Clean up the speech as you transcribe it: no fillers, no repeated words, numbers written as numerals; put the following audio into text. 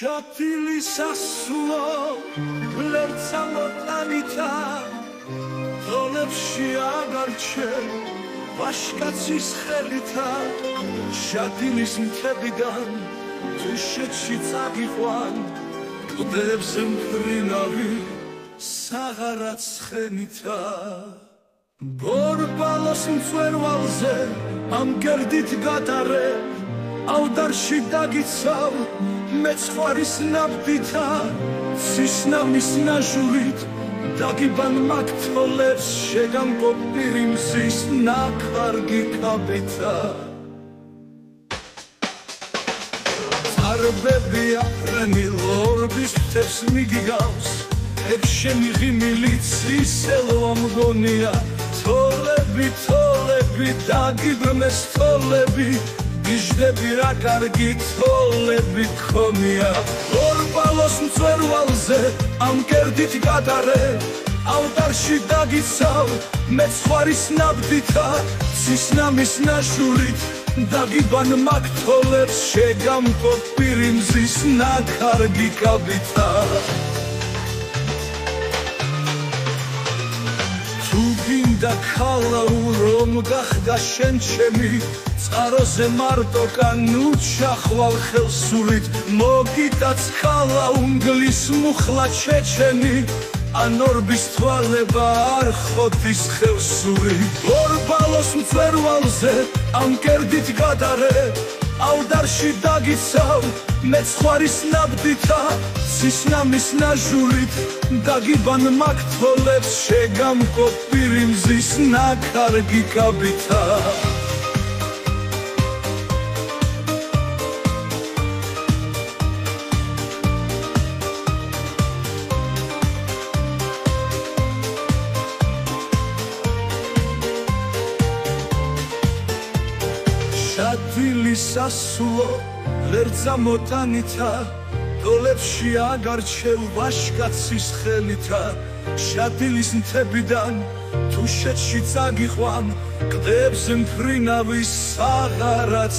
შათილი სასულო ლერცა მოტანითა თოლებში აგარჩე ვაშკაცის ხელითა შათილის მთებიდან თუშეთში წაგიყვან კლდებს მფრინავი საღარაც ხენითა ბორბალოს მწვერვალზე ამ გერდით გადარე ავდარში დაგიცავ მეცხვარის ნაბდითა სისნამის ნაჟურით დაგიბან მაგთოლებს შეგამკო პირიმზის ნაკარგი კაპითა წარბები აფრენილ ორბის მთებს მიგიგავს ებშენი ღიმილით ისელო ამგონია თოლები დაგიბრმეს თოლები გიჟდები რა კარგი თოლები გქონია ბორბალოს მწვერვალზე ამ გერდით გადარე ავდარში დაგიცავ მეცხვარის ნაბდითა სისნამის ნაშურით დაგიბან მაგ თოლებს შეგამკო პირიმზის ნაკარგი კაპითა თუ გინდა ქალაუ რომ გახდა შენ ჩემი წყაროზე მარტო კანუჩა ხვალ ხელსურით მოგიტაც ქალაუ მგლის მუხლა ჩეჩენი ან ორბის თვალება არ ხოთის ხევსური ბორბალოს მწვერვალზე ამ გერდით გადარე ავდარში დაგიცავ მეცხვარის ნაბდითა სისნამის ნაჟურით დაგიბან მაგ თოლებს შეგამკო პირიმზის ნაკარგი კაპითა შათილი სასულო ლერცა მოტანითა თოლებში აგარჩევ ვაშკაცის ხელითა შათილის მთებიდან თუშეთში წაგიყვან კლდებს მფრინავი საღარაც